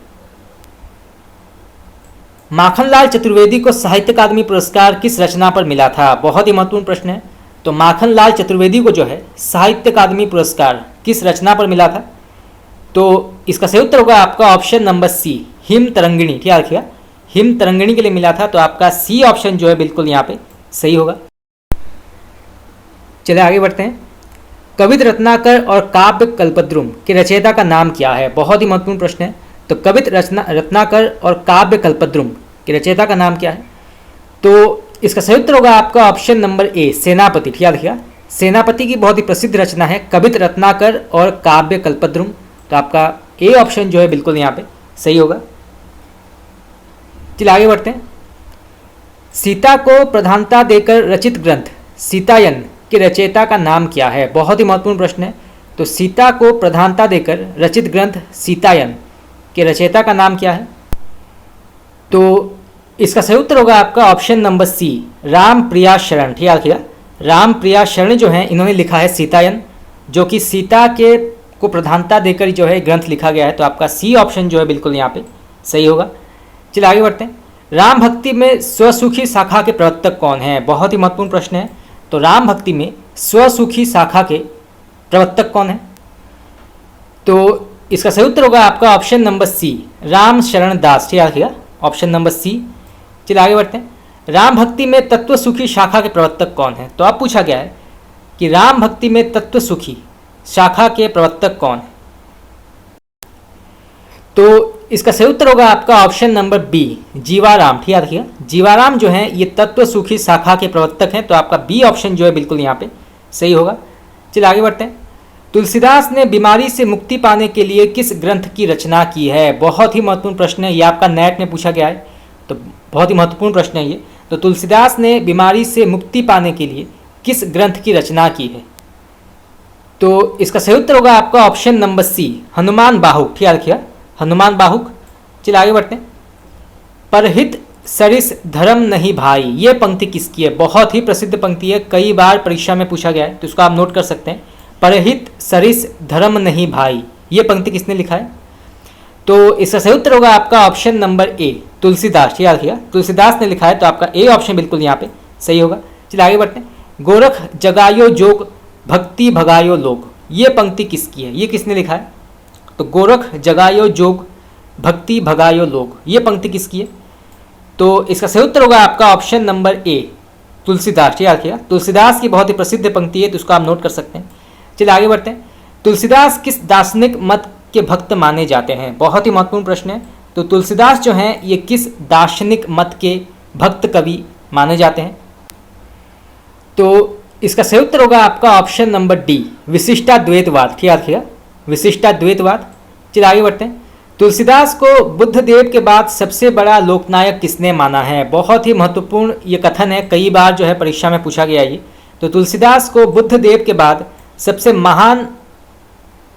माखनलाल चतुर्वेदी को साहित्य अकादमी पुरस्कार किस रचना पर मिला था? बहुत ही महत्वपूर्ण प्रश्न है। तो माखनलाल चतुर्वेदी को जो है साहित्य अकादमी पुरस्कार किस रचना पर मिला था? तो इसका सही उत्तर होगा आपका option number C, Him Tarangini. ठीक है, रखिएगा हिम तरंगिणी के लिए मिला था, तो आपका सी ऑप्शन जो है बिल्कुल यहाँ पे सही होगा। चलिए आगे बढ़ते हैं। कवित रत्नाकर और काव्य कल्पद्रुम के रचयिता का नाम क्या है? बहुत ही महत्वपूर्ण प्रश्न है। तो कवित रत्नाकर और काव्य कल्पद्रुम के रचयिता का नाम क्या है? तो इसका सही उत्तर होगा आपका ऑप्शन नंबर ए, सेनापति। ठीक है, रखिएगा सेनापति की बहुत ही प्रसिद्ध रचना है कवित रत्नाकर और काव्य कल्पद्रुम, तो आपका ए ऑप्शन जो है बिल्कुल यहाँ पे सही होगा। चलिए आगे बढ़ते हैं। सीता को प्रधानता देकर रचित ग्रंथ सीतायन के रचयिता का नाम क्या है? बहुत ही महत्वपूर्ण प्रश्न है। तो सीता को प्रधानता देकर रचित ग्रंथ सीतायन के रचयिता का नाम क्या है? तो इसका सही उत्तर होगा आपका ऑप्शन नंबर सी, राम प्रिया शरण। ठीक है, राम प्रिया शरण जो है इन्होंने लिखा है सीतायन, जो कि सीता के को प्रधानता देकर जो है ग्रंथ लिखा गया है। तो आपका सी ऑप्शन जो है बिल्कुल यहाँ पे सही होगा। चलिए आगे बढ़ते हैं। राम भक्ति में स्वसुखी शाखा के प्रवर्तक कौन है? बहुत ही महत्वपूर्ण प्रश्न है। तो राम भक्ति में स्वसुखी शाखा के प्रवर्तक कौन है? तो इसका सही उत्तर होगा आपका ऑप्शन नंबर सी, राम शरण दास। ठीक है, ऑप्शन नंबर सी। चलिए आगे बढ़ते हैं। राम भक्ति में तत्व सुखी शाखा के प्रवर्तक कौन है? तो अब पूछा गया है कि राम भक्ति में तत्व सुखी शाखा के प्रवर्तक कौन है? तो इसका सही उत्तर होगा आपका ऑप्शन नंबर बी, जीवाराम। ठीक है, देखिए जीवाराम जो है ये तत्व सुखी शाखा के प्रवर्तक हैं। तो आपका बी ऑप्शन जो है बिल्कुल यहाँ पे सही होगा। चलिए आगे बढ़ते हैं। तुलसीदास ने बीमारी से मुक्ति पाने के लिए किस ग्रंथ की रचना की है? बहुत ही महत्वपूर्ण प्रश्न है, ये आपका नेट में पूछा गया है। तो बहुत ही महत्वपूर्ण प्रश्न है ये। तो तुलसीदास ने बीमारी से मुक्ति पाने के लिए किस ग्रंथ की रचना की है? तो इसका सही उत्तर होगा आपका ऑप्शन नंबर सी, हनुमान बाहुक। ठीक है, हनुमान बाहुक। चलिए आगे बढ़ते हैं। परहित सरिस धर्म नहीं भाई, ये पंक्ति किसकी है? बहुत ही प्रसिद्ध पंक्ति है, कई बार परीक्षा में पूछा गया है, तो इसको आप नोट कर सकते हैं। परहित सरिस धर्म नहीं भाई, ये पंक्ति किसने लिखा है? तो इसका सही उत्तर होगा आपका ऑप्शन नंबर ए, तुलसीदास। याद रखिएगा, तुलसीदास ने लिखा है। तो आपका ए ऑप्शन बिल्कुल यहाँ पे सही होगा। चलिए आगे बढ़ते हैं। गोरख जगायो जोग भक्ति भगायो लोग, ये पंक्ति किसकी है? ये किसने लिखा है? तो गोरख जगायो जोग भक्ति भगायो लोग, ये पंक्ति किसकी है? तो इसका सही उत्तर होगा आपका ऑप्शन नंबर ए, तुलसीदास। याद रखिएगा, तुलसीदास की बहुत ही प्रसिद्ध पंक्ति है, तो उसको आप नोट कर सकते हैं। चलिए आगे बढ़ते हैं। तुलसीदास किस दार्शनिक मत के भक्त माने जाते हैं? बहुत ही महत्वपूर्ण प्रश्न है। तो तुलसीदास जो हैं ये किस दार्शनिक मत के भक्त कवि माने जाते हैं? तो इसका सही उत्तर होगा आपका ऑप्शन नंबर डी, विशिष्टाद्वैतवाद। याद रखिएगा, विशिष्टाद्वैतवाद। चलिए आगे बढ़ते हैं। तुलसीदास को बुद्ध देव के बाद सबसे बड़ा लोकनायक किसने माना है? बहुत ही महत्वपूर्ण ये कथन है, कई बार जो है परीक्षा में पूछा गया ये। तो तुलसीदास को बुद्ध देव के बाद सबसे महान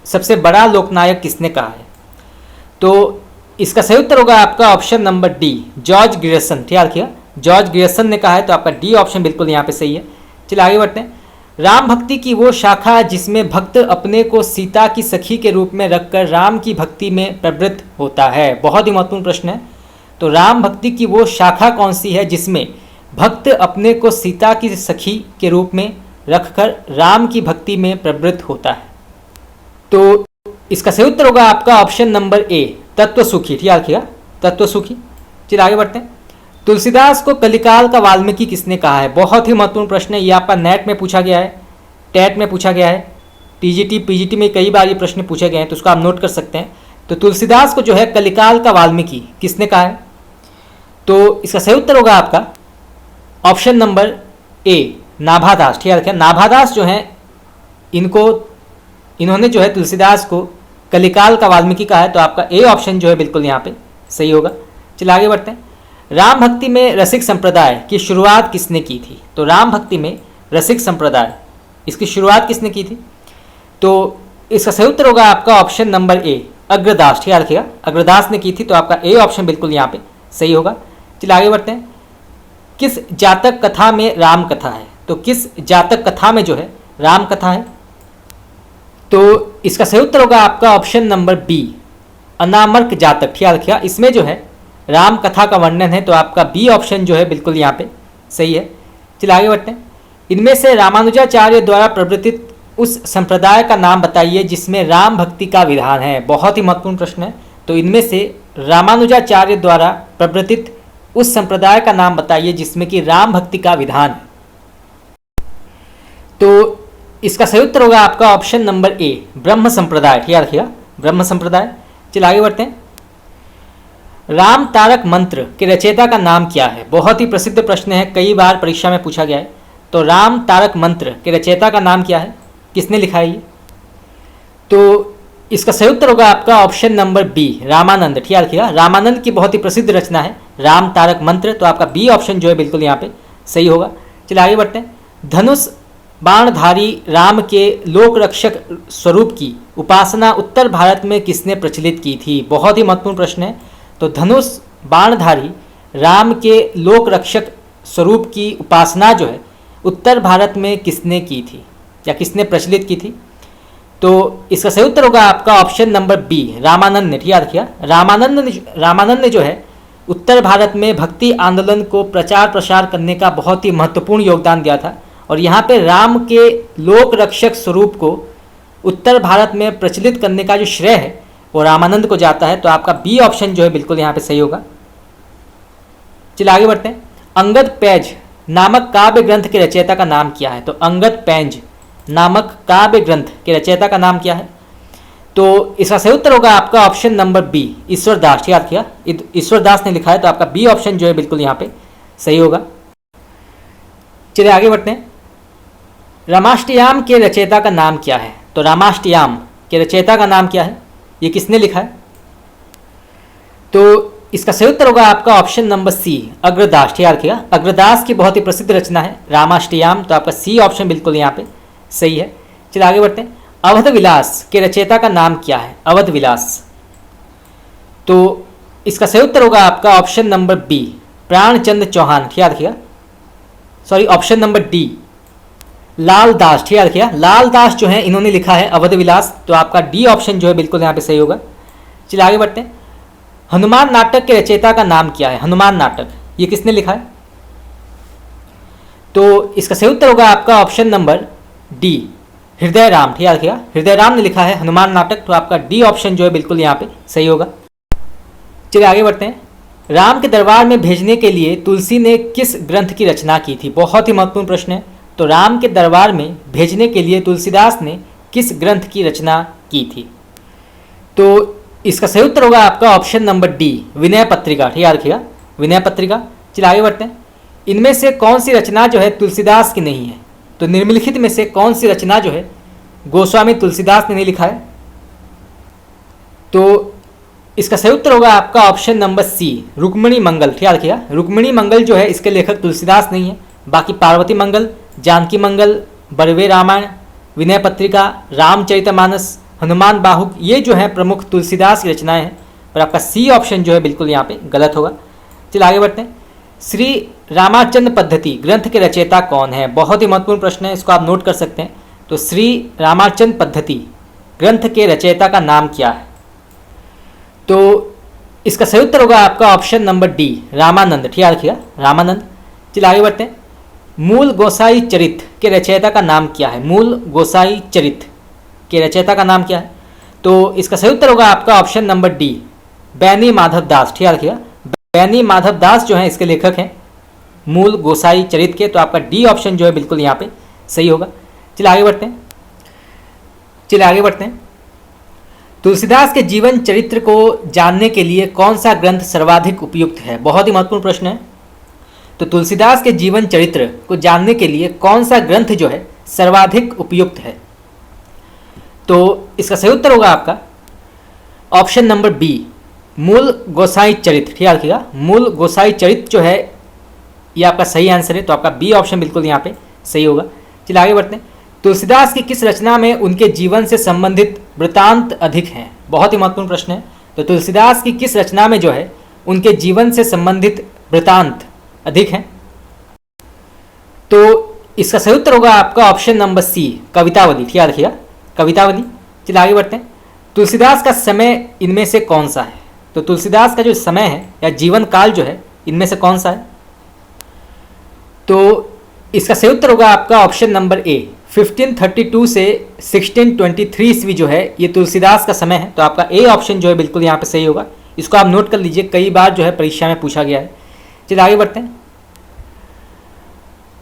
सबसे बड़ा लोकनायक किसने कहा है? तो इसका सही उत्तर होगा आपका option number D, George Grierson. ठीक है, जॉर्ज ग्रियर्सन ने कहा है। तो आपका डी ऑप्शन बिल्कुल यहाँ पे सही है। चलिए आगे बढ़ते हैं। राम भक्ति की वो शाखा जिसमें भक्त अपने को सीता की सखी के रूप में रखकर राम की भक्ति में प्रवृत्त होता है। बहुत ही महत्वपूर्ण प्रश्न है। तो राम भक्ति की वो शाखा कौन सी है जिसमें भक्त अपने को सीता की सखी के रूप में रखकर राम की भक्ति में प्रवृत्त होता है? तो इसका सही उत्तर होगा आपका ऑप्शन नंबर ए, तत्व सुखी। ठीक है, तत्व सुखी। चलिए आगे बढ़ते हैं। तुलसीदास को कलिकाल का वाल्मीकि किसने कहा है? बहुत ही महत्वपूर्ण प्रश्न है, ये आपका नेट में पूछा गया है, टेट में पूछा गया है, टीजीटी पीजीटी में कई बार ये प्रश्न पूछे गए हैं, तो उसको आप नोट कर सकते हैं। तो तुलसीदास को जो है कलिकाल का वाल्मीकि किसने कहा है? तो इसका सही उत्तर होगा आपका ऑप्शन नंबर ए, नाभादास। ठीक है, नाभादास जो है इन्होंने जो है तुलसीदास को कलिकाल का वाल्मीकि कहा है। तो आपका ए ऑप्शन जो है बिल्कुल यहाँ पे सही होगा। चलिए आगे बढ़ते हैं। राम भक्ति में रसिक संप्रदाय की शुरुआत किसने की थी? तो राम भक्ति में रसिक संप्रदाय इसकी शुरुआत किसने की थी? तो इसका सही उत्तर होगा आपका ऑप्शन नंबर ए, अग्रदास। ठीक है, रखिएगा, अग्रदास ने की थी। तो आपका ए ऑप्शन बिल्कुल यहाँ पे सही होगा। चलिए आगे बढ़ते हैं। किस जातक कथा में राम कथा है? तो किस जातक कथा में जो है राम कथा है? तो इसका सही उत्तर होगा आपका ऑप्शन नंबर बी, अनामर्क जातक। ठीक है, रखिएगा, इसमें जो है राम कथा का वर्णन है। तो आपका बी ऑप्शन जो है बिल्कुल यहाँ पे सही है। चलिए आगे बढ़ते हैं। इनमें से रामानुजाचार्य द्वारा प्रवर्तित उस संप्रदाय का नाम बताइए जिसमें राम भक्ति का विधान है। बहुत ही महत्वपूर्ण प्रश्न है। तो इनमें से रामानुजाचार्य द्वारा प्रवर्तित उस संप्रदाय का नाम बताइए जिसमें कि राम भक्ति का विधान है। तो इसका सही उत्तर होगा आपका ऑप्शन नंबर ए, ब्रह्म संप्रदाय। ठीक है, रखिएगा, ब्रह्म संप्रदाय। चलिए आगे बढ़ते हैं। राम तारक मंत्र के रचयिता का नाम क्या है? बहुत ही प्रसिद्ध प्रश्न है, कई बार परीक्षा में पूछा गया है। तो राम तारक मंत्र के रचयिता का नाम क्या है? किसने लिखा है ये? तो इसका सही उत्तर होगा आपका ऑप्शन नंबर बी, रामानंद। ठीक है, रखिएगा, रामानंद की बहुत ही प्रसिद्ध रचना है राम तारक मंत्र, तो आपका बी ऑप्शन जो है बिल्कुल यहाँ पे सही होगा। चलिए आगे बढ़ते हैं। धनुष बाणधारी राम के लोक रक्षक स्वरूप की उपासना उत्तर भारत में किसने प्रचलित की थी? बहुत ही महत्वपूर्ण प्रश्न है। तो धनुष बाणधारी राम के लोक रक्षक स्वरूप की उपासना जो है उत्तर भारत में किसने की थी या किसने प्रचलित की थी? तो इसका सही उत्तर होगा आपका ऑप्शन नंबर बी, रामानंद ने। ठीक याद किया, रामानंद ने जो है उत्तर भारत में भक्ति आंदोलन को प्रचार प्रसार करने का बहुत ही महत्वपूर्ण योगदान दिया था। और यहाँ पे राम के लोक रक्षक स्वरूप को उत्तर भारत में प्रचलित करने का जो श्रेय है वो रामानंद को जाता है। तो आपका बी ऑप्शन जो है बिल्कुल यहाँ पे सही होगा। चलिए आगे बढ़ते हैं। अंगद पैज नामक काव्य ग्रंथ के रचयिता का नाम क्या है? तो अंगद पैंज नामक काव्य ग्रंथ के रचयिता का नाम क्या है? तो इसका सही उत्तर होगा आपका ऑप्शन नंबर बी, ईश्वर दास। याद किया, ईश्वर दास ने लिखा है। तो आपका बी ऑप्शन जो है बिल्कुल यहाँ पे सही होगा। चलिए आगे बढ़ते हैं। रामाष्टयाम के रचयिता का नाम क्या है? तो रामाष्टयाम के रचयिता का नाम क्या है? ये किसने लिखा है? तो इसका सही उत्तर होगा आपका ऑप्शन नंबर सी, अग्रदास। ठीक याद किया, अग्रदास की बहुत ही प्रसिद्ध रचना है रामाष्टयाम। तो आपका सी ऑप्शन बिल्कुल यहाँ पे सही है। चलिए आगे बढ़ते हैं। अवध विलास के रचयिता का नाम क्या है? अवध विलास। तो इसका सही उत्तर होगा आपका option number B, Pranchand Chauhan. ठीक याद किया, sorry option number D, Lal Das. ठीक याद किया, लाल दास जो है इन्होंने लिखा है अवध विलास। तो आपका डी ऑप्शन जो है बिल्कुल यहाँ पे सही होगा। चलिए आगे बढ़ते हैं। हनुमान नाटक के रचयिता का नाम क्या है? हनुमान नाटक ये किसने लिखा है? तो इसका सही उत्तर होगा आपका ऑप्शन नंबर डी, हृदय राम। ठीक याद किया, हृदय राम ने लिखा है हनुमान नाटक। तो आपका डी ऑप्शन जो है बिल्कुल यहाँ पे सही होगा। चलिए आगे बढ़ते हैं। राम के दरबार में भेजने के लिए तुलसी ने किस ग्रंथ की रचना की थी? बहुत ही महत्वपूर्ण प्रश्न है। तो राम के दरबार में भेजने के लिए तुलसीदास ने किस ग्रंथ की रचना की थी? तो इसका सही उत्तर होगा आपका option number D, Vinay Patrika. ठीक याद रखिएगा, विनय पत्रिका। चलिए आगे बढ़ते हैं। इनमें से कौन सी रचना जो है तुलसीदास की नहीं है? तो निम्नलिखित में से कौन सी रचना जो है गोस्वामी तुलसीदास ने नहीं लिखा है? तो इसका सही उत्तर होगा आपका ऑप्शन नंबर सी, रुक्मिणी मंगल। ठीक याद रखिएगा, रुक्मिणी मंगल जो है इसके लेखक तुलसीदास नहीं है। बाकी पार्वती मंगल, जानकी मंगल, बरवे रामायण, विनय पत्रिका, रामचरितमानस, हनुमान बाहुक, ये जो है प्रमुख तुलसीदास की रचनाएं हैं। पर आपका सी ऑप्शन जो है बिल्कुल यहाँ पे गलत होगा। चलिए आगे बढ़ते हैं। श्री रामाचंद्र पद्धति ग्रंथ के रचयिता कौन है? बहुत ही महत्वपूर्ण प्रश्न है, इसको आप नोट कर सकते हैं। तो श्री रामाचंद्र पद्धति ग्रंथ के रचयिता का नाम क्या है? तो इसका सही उत्तर होगा आपका ऑप्शन नंबर डी, रामानंद। ठीक याद रखिएगा, रामानंद। चलिए आगे बढ़ते हैं। मूल गोसाई चरित के रचयिता का नाम क्या है? मूल गोसाई चरित के रचयिता का नाम क्या है? तो इसका सही उत्तर होगा आपका ऑप्शन नंबर डी, बैनी माधव दास। ठीक याद रखिएगा, बैनी माधव दास जो है इसके लेखक हैं मूल गोसाई चरित के। तो आपका डी ऑप्शन जो है बिल्कुल यहाँ पे सही होगा। चलिए आगे बढ़ते हैं। तुलसीदास के जीवन चरित्र को जानने के लिए कौन सा ग्रंथ सर्वाधिक उपयुक्त है? बहुत ही महत्वपूर्ण प्रश्न है। तो तुलसीदास के जीवन चरित्र को जानने के लिए कौन सा ग्रंथ जो है सर्वाधिक उपयुक्त है? तो इसका सही उत्तर होगा आपका ऑप्शन नंबर बी, मूल गोसाई चरित। ठीक याद रखिएगा, मूल गोसाई चरित जो है ये आपका सही आंसर है। तो आपका बी ऑप्शन बिल्कुल यहाँ पे सही होगा। चलिए आगे बढ़ते हैं। तुलसीदास की किस रचना में उनके जीवन से संबंधित वृतांत अधिक हैं? बहुत ही महत्वपूर्ण प्रश्न है। तो तुलसीदास की किस रचना में जो है उनके जीवन से संबंधित वृतांत अधिक हैं? तो इसका सही उत्तर होगा आपका ऑप्शन नंबर सी, कवितावली। ठीक याद रखिएगा, कवितावली। चलिए आगे बढ़ते हैं। तुलसीदास का समय इनमें से कौन सा है? तो तुलसीदास का जो समय है या जीवन काल जो है इनमें से कौन सा है? तो इसका सही उत्तर होगा आपका ऑप्शन नंबर ए, 1532 से 1623 ईस्वी जो है ये तुलसीदास का समय है। तो आपका ए ऑप्शन जो है बिल्कुल यहाँ पे सही होगा। इसको आप नोट कर लीजिए, कई बार जो है परीक्षा में पूछा गया है। चलिए आगे बढ़ते हैं।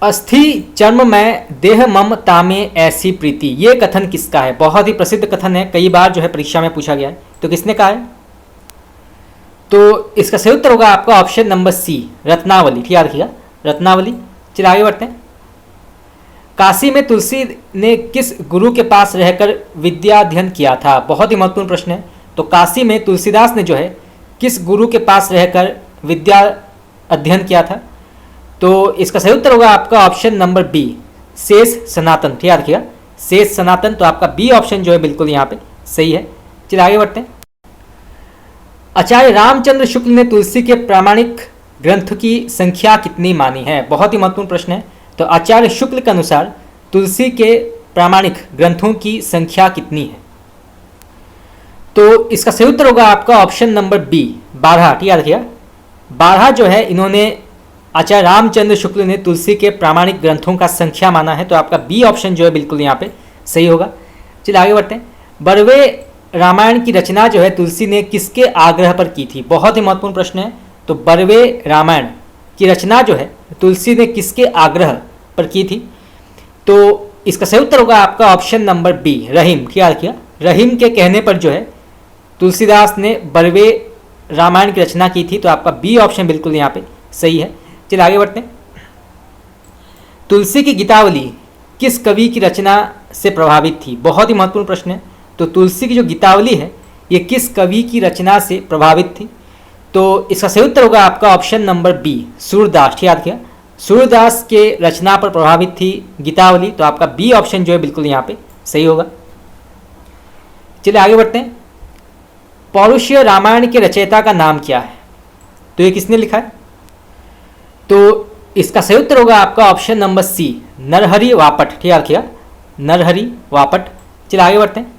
अस्थि चर्म में देह मम तामे ऐसी प्रीति, ये कथन किसका है? बहुत ही प्रसिद्ध कथन है, कई बार जो है परीक्षा में पूछा गया है। तो किसने कहा है? तो इसका सही उत्तर होगा आपका ऑप्शन नंबर सी, रत्नावली। ठीक याद रखिएगा, रत्नावली। चलिए आगे बढ़ते हैं। काशी में तुलसी ने किस गुरु के पास रहकर विद्या अध्ययन किया था? बहुत ही महत्वपूर्ण प्रश्न है। तो काशी में तुलसीदास ने जो है किस गुरु के पास रहकर विद्या अध्ययन किया था। तो इसका सही उत्तर होगा आपका ऑप्शन नंबर बी, शेष सनातन। ठीक है, रखिएगा शेष सनातन, तो आपका बी ऑप्शन जो है बिल्कुल यहाँ पे सही है। चलिए आगे बढ़ते हैं। आचार्य रामचंद्र शुक्ल ने तुलसी के प्रामाणिक ग्रंथ की संख्या कितनी मानी है? बहुत ही महत्वपूर्ण प्रश्न है। तो आचार्य शुक्ल के अनुसार तुलसी के प्रामाणिक ग्रंथों की संख्या कितनी है? तो इसका सही उत्तर होगा आपका ऑप्शन नंबर बी, 12। ठीक है, रखिएगा 12 जो है इन्होंने आचार्य रामचंद्र शुक्ल ने तुलसी के प्रामाणिक ग्रंथों का संख्या माना है। तो आपका बी ऑप्शन जो है बिल्कुल यहाँ पे सही होगा। चलिए आगे बढ़ते हैं। बरवे रामायण की रचना जो है तुलसी ने किसके आग्रह पर की थी? बहुत ही महत्वपूर्ण प्रश्न है। तो बरवे रामायण की रचना जो है तुलसी ने किसके आग्रह पर की थी? तो इसका सही उत्तर होगा आपका ऑप्शन नंबर बी, रहीम। क्या किया? रहीम के कहने पर जो है तुलसीदास ने बरवे रामायण की रचना की थी। तो आपका बी ऑप्शन बिल्कुल यहाँ पे सही है। चलिए आगे बढ़ते हैं। तुलसी की गीतावली किस कवि की रचना से प्रभावित थी? बहुत ही महत्वपूर्ण प्रश्न है। तो तुलसी की जो गीतावली है ये किस कवि की रचना से प्रभावित थी? तो इसका सही उत्तर होगा आपका ऑप्शन नंबर बी, सूरदास। ठीक याद किया, सूरदास के रचना पर प्रभावित थी गीतावली। तो आपका बी ऑप्शन जो है बिल्कुल यहाँ पे सही होगा। चलिए आगे बढ़ते हैं। पौरुषीय रामायण के रचयिता का नाम क्या है? तो ये किसने लिखा है? तो इसका सही उत्तर होगा आपका ऑप्शन नंबर सी, नरहरि वापट। ठीक है, रखिएगा नरहरि वापट। चलिए आगे बढ़ते हैं।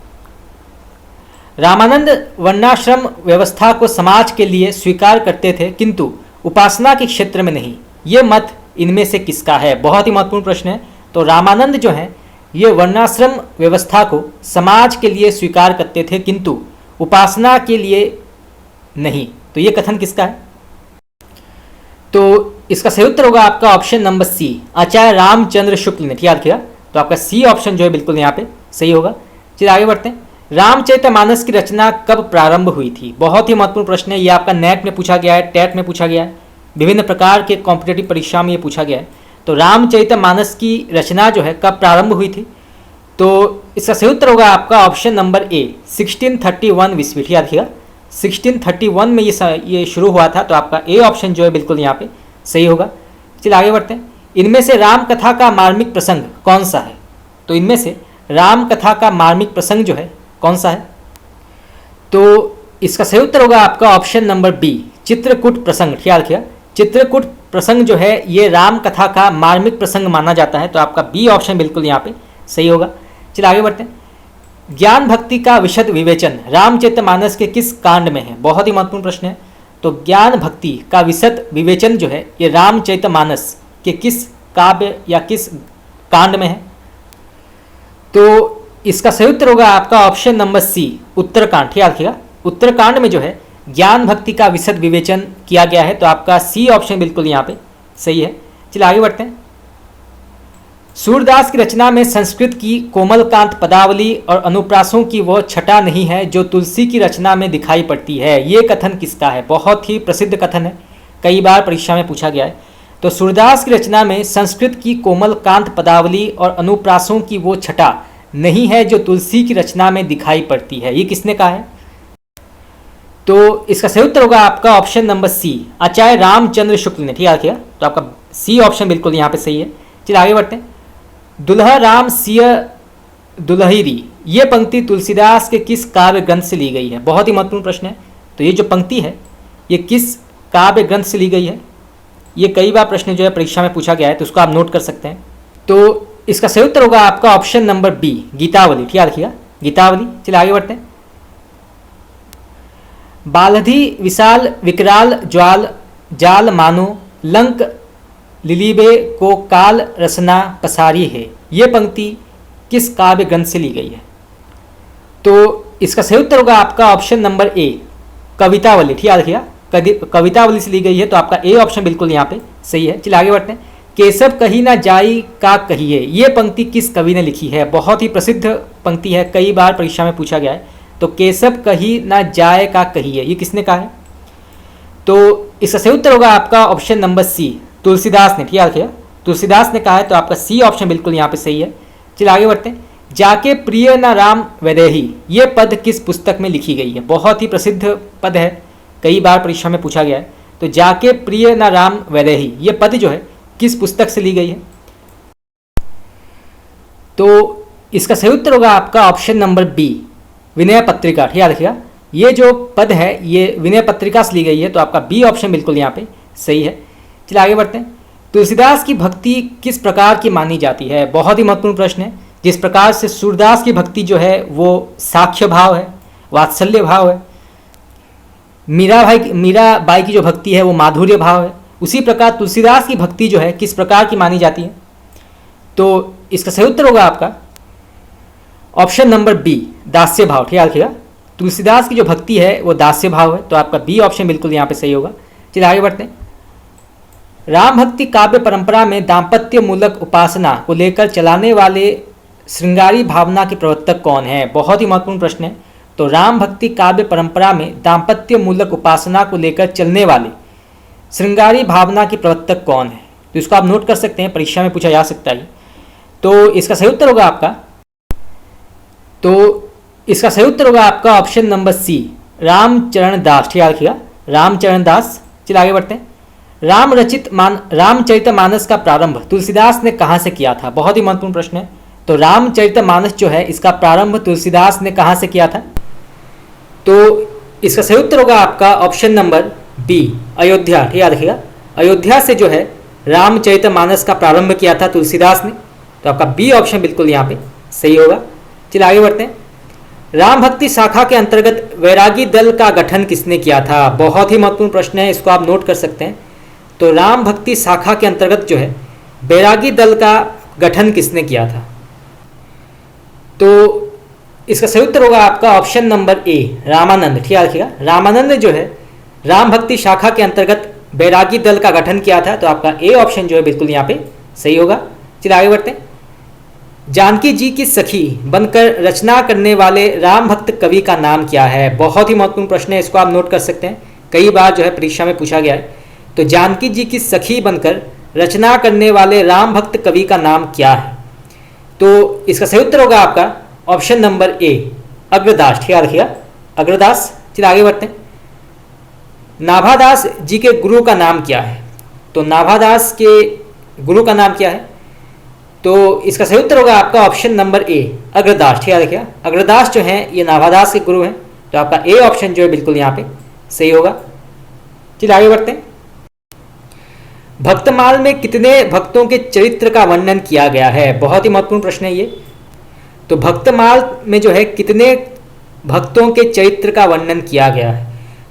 रामानंद वर्णाश्रम व्यवस्था को समाज के लिए स्वीकार करते थे किंतु उपासना के क्षेत्र में नहीं। ये मत इनमें से किसका है? बहुत ही महत्वपूर्ण प्रश्न है। तो रामानंद जो है ये वर्णाश्रम व्यवस्था को समाज के लिए स्वीकार करते थे किंतु उपासना के लिए नहीं। तो ये कथन किसका है? तो इसका सही उत्तर होगा आपका ऑप्शन नंबर सी, आचार्य रामचंद्र शुक्ल ने। याद किया, तो आपका सी ऑप्शन जो है बिल्कुल यहाँ पे सही होगा। चलिए आगे बढ़ते हैं। रामचरितमानस की रचना कब प्रारंभ हुई थी? बहुत ही महत्वपूर्ण प्रश्न है। ये आपका नेट में पूछा गया है, टेट में पूछा गया है, विभिन्न प्रकार के कॉम्पिटेटिव परीक्षा में ये पूछा गया है। तो रामचरितमानस की रचना जो है कब प्रारंभ हुई थी? तो इसका सही उत्तर होगा आपका ऑप्शन नंबर ए, 1631 ईस्वी। याद रखिएगा 1631 में ये शुरू हुआ था। तो आपका ए ऑप्शन जो है बिल्कुल यहाँ पे सही होगा। चलिए आगे बढ़ते हैं। इनमें से राम कथा का मार्मिक प्रसंग कौन सा है? तो इनमें से राम कथा का मार्मिक प्रसंग जो है कौन सा है? तो इसका सही उत्तर होगा आपका ऑप्शन नंबर बी, चित्रकूट प्रसंग। याद रखिएगा चित्रकूट प्रसंग जो है ये राम कथा का मार्मिक प्रसंग माना जाता है। तो आपका बी ऑप्शन बिल्कुल यहाँ पे सही होगा। चलिए आगे बढ़ते हैं। ज्ञान भक्ति का विशद विवेचन रामचरितमानस के किस कांड में है? बहुत ही महत्वपूर्ण प्रश्न है। तो ज्ञान भक्ति का विशद विवेचन जो है ये रामचरितमानस के किस काव्य या किस कांड में है? तो इसका सही उत्तर होगा आपका ऑप्शन नंबर सी, उत्तरकांड। याद रखिएगा उत्तरकांड में जो है ज्ञान भक्ति का विशद विवेचन किया गया है। तो आपका सी ऑप्शन बिल्कुल यहाँ पे सही है। चलिए आगे बढ़ते हैं। सूरदास की रचना में संस्कृत की कोमलकांत पदावली और अनुप्रासों की वह छटा नहीं है जो तुलसी की रचना में दिखाई पड़ती है। ये कथन किसका है? बहुत ही प्रसिद्ध कथन है, कई बार परीक्षा में पूछा गया है। तो सूरदास की रचना में संस्कृत की कोमलकांत पदावली और अनुप्रासों की वो छटा नहीं है जो तुलसी की रचना में दिखाई पड़ती है। ये किसने कहा है? तो इसका सही उत्तर होगा आपका ऑप्शन नंबर सी, आचार्य रामचंद्र शुक्ल ने। ठीक है, रखिएगा तो आपका सी ऑप्शन बिल्कुल यहाँ पे सही है। चलिए आगे बढ़ते हैं। दुल्हा राम सिय दुल्हरी ये पंक्ति तुलसीदास के किस काव्य ग्रंथ से ली गई है? बहुत ही महत्वपूर्ण प्रश्न है। तो ये जो पंक्ति है ये किस काव्य ग्रंथ से ली गई है? ये कई बार प्रश्न जो है परीक्षा में पूछा गया है, तो उसको आप नोट कर सकते हैं। तो इसका सही उत्तर होगा आपका ऑप्शन नंबर बी, गीतावली। ठीक है, रखिएगा गीतावली। चलिए आगे बढ़ते हैं। बालधि विशाल विकराल ज्वाल जाल मानो लंक लिलीबे को काल रसना पसारी है ये पंक्ति किस काव्य ग्रंथ से ली गई है? तो इसका सही उत्तर होगा आपका ऑप्शन नंबर ए, कवितावली। ठीक है, रखिएगा कवितावली से ली गई है। तो आपका ए ऑप्शन बिल्कुल यहाँ पे सही है। चलिए आगे बढ़ते हैं। केशव कही ना जाई का कहिए ये पंक्ति किस कवि ने लिखी है? बहुत ही प्रसिद्ध पंक्ति है, कई बार परीक्षा में पूछा गया है। तो केशव कही ना जाए का कहिए ये किसने कहा है? तो इसका सही उत्तर होगा आपका ऑप्शन नंबर सी, तुलसीदास ने। ठीक है, तुलसीदास ने कहा है। तो आपका सी ऑप्शन बिल्कुल यहाँ पे सही है। चलिए आगे बढ़ते हैं। जाके प्रिय न राम वैदेही ये पद किस पुस्तक में लिखी गई है? बहुत ही प्रसिद्ध पद है, कई बार परीक्षा में पूछा गया है। तो जाके प्रिय न राम वैदेही, ये पद जो है किस पुस्तक से ली गई है? तो इसका सही उत्तर होगा आपका option number B, Vinay Patrika. याद रखिएगा, ये जो पद है ये विनय पत्रिका से ली गई है, तो आपका बी ऑप्शन बिल्कुल यहाँ पे सही है। चलिए आगे बढ़ते हैं। तुलसीदास की भक्ति किस प्रकार की मानी जाती है? बहुत ही महत्वपूर्ण प्रश्न है। जिस प्रकार से सूरदास की भक्ति जो है वो साक्ष्य भाव है, वात्सल्य भाव है, मीराबाई की जो भक्ति है वो माधुर्य भाव है, उसी प्रकार तुलसीदास की भक्ति जो है किस प्रकार की मानी जाती है? तो इसका सही उत्तर होगा आपका ऑप्शन नंबर बी, दास्य भाव। ठीक है, रखिएगा, तुलसीदास की जो भक्ति है वो दास्य भाव है, तो आपका बी ऑप्शन बिल्कुल यहाँ पे सही होगा। चलिए आगे बढ़ते हैं। राम भक्ति काव्य परंपरा में दाम्पत्य मूलक उपासना को लेकर चलाने वाले श्रृंगारी भावना के प्रवर्तक कौन है? बहुत ही महत्वपूर्ण प्रश्न है। तो राम भक्ति काव्य परंपरा में दाम्पत्य मूलक उपासना को लेकर चलने वाले श्रृंगारी भावना के प्रवर्तक कौन है? तो इसको आप नोट कर सकते हैं, परीक्षा में पूछा जा सकता है। तो इसका सही उत्तर होगा आपका ऑप्शन नंबर सी, रामचरण दास। ठीक है, रखिएगा, रामचरण दास। चलिए आगे बढ़ते हैं। रामचरितमानस का प्रारंभ तुलसीदास ने कहाँ से किया था? बहुत ही महत्वपूर्ण प्रश्न है। तो रामचरितमानस जो है इसका प्रारंभ तुलसीदास ने कहाँ से किया था? तो इसका सही उत्तर होगा आपका ऑप्शन नंबर बी, अयोध्या। ठीक है, रखिएगा, अयोध्या से जो है रामचरितमानस का प्रारंभ किया था तुलसीदास ने, तो आपका बी ऑप्शन बिल्कुल यहाँ पे सही होगा। चलिए आगे बढ़ते हैं। राम भक्ति शाखा के अंतर्गत वैरागी दल का गठन किसने किया था? बहुत ही महत्वपूर्ण प्रश्न है, इसको आप नोट कर सकते हैं। तो राम भक्ति शाखा के अंतर्गत जो है वैरागी दल का गठन किसने किया था? तो इसका सही उत्तर होगा आपका ऑप्शन नंबर ए, रामानंद। ठीक है, रखिएगा, रामानंद जो है राम भक्ति शाखा के अंतर्गत वैरागी दल का गठन किया था, तो आपका ए ऑप्शन जो है बिल्कुल यहाँ पे सही होगा। चलिए आगे बढ़ते हैं। जानकी जी की सखी बनकर रचना करने वाले राम भक्त कवि का नाम क्या है? बहुत ही महत्वपूर्ण प्रश्न है, इसको आप नोट कर सकते हैं, कई बार जो है परीक्षा में पूछा गया है। तो जानकी जी की सखी बनकर रचना करने वाले राम भक्त कवि का नाम क्या है? तो इसका सही उत्तर होगा आपका ऑप्शन नंबर ए, अग्रदास। ठीक है, रखिएगा, अग्रदास। चलिए आगे बढ़ते हैं। नाभादास जी के गुरु का नाम क्या है? तो नाभादास के गुरु का नाम क्या है? तो इसका सही उत्तर होगा आपका ऑप्शन नंबर ए, अग्रदास। ठीक है, रखिएगा, अग्रदास जो है ये नाभादास के गुरु हैं, तो आपका ए ऑप्शन जो है बिल्कुल यहाँ पे सही होगा। चलिए आगे बढ़ते हैं। भक्तमाल में कितने भक्तों के चरित्र का वर्णन किया गया है? बहुत ही महत्वपूर्ण प्रश्न है ये। तो भक्तमाल में जो है कितने भक्तों के चरित्र का वर्णन किया गया है?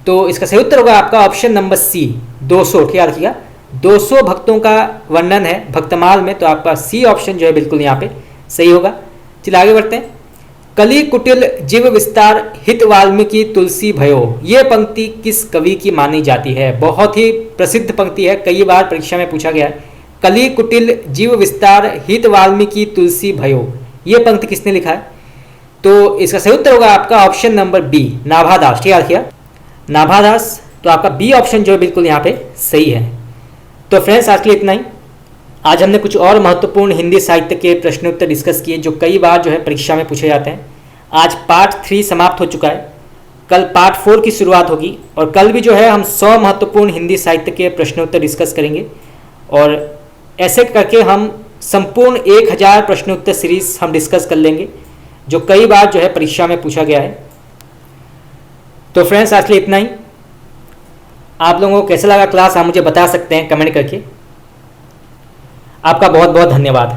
तो इसका सही उत्तर होगा आपका ऑप्शन नंबर सी, 200। ठीक है, रखिएगा, 200 भक्तों का वर्णन है भक्तमाल में, तो आपका सी ऑप्शन जो है बिल्कुल यहाँ पे सही होगा। चलिए आगे बढ़ते हैं। कली कुटिल जीव विस्तार हित वाल्मीकि तुलसी भयो, ये पंक्ति किस कवि की मानी जाती है? बहुत ही प्रसिद्ध पंक्ति है, कई बार परीक्षा में पूछा गया है। कली कुटिल जीव विस्तार हित वाल्मीकि तुलसी भयो, ये पंक्ति किसने लिखा है? तो इसका सही उत्तर होगा आपका ऑप्शन नंबर बी, नाभादास। ठीक है, रखिए, नाभादास। तो आपका बी ऑप्शन जो है बिल्कुल यहाँ पे सही है। तो फ्रेंड्स, आज के लिए इतना ही। आज हमने कुछ और महत्वपूर्ण हिंदी साहित्य के प्रश्नोत्तर डिस्कस किए जो कई बार जो है परीक्षा में पूछे जाते हैं। आज पार्ट 3 समाप्त हो चुका है, कल पार्ट 4 की शुरुआत होगी, और कल भी जो है हम 100 महत्वपूर्ण हिंदी साहित्य के प्रश्नोत्तर डिस्कस करेंगे, और ऐसे करके हम संपूर्ण 1000 प्रश्नोत्तर सीरीज हम डिस्कस कर लेंगे जो कई बार जो है परीक्षा में पूछा गया है। तो फ्रेंड्स, आज के लिए इतना ही। आप लोगों को कैसा लगा क्लास आप मुझे बता सकते हैं कमेंट करके। आपका बहुत बहुत धन्यवाद।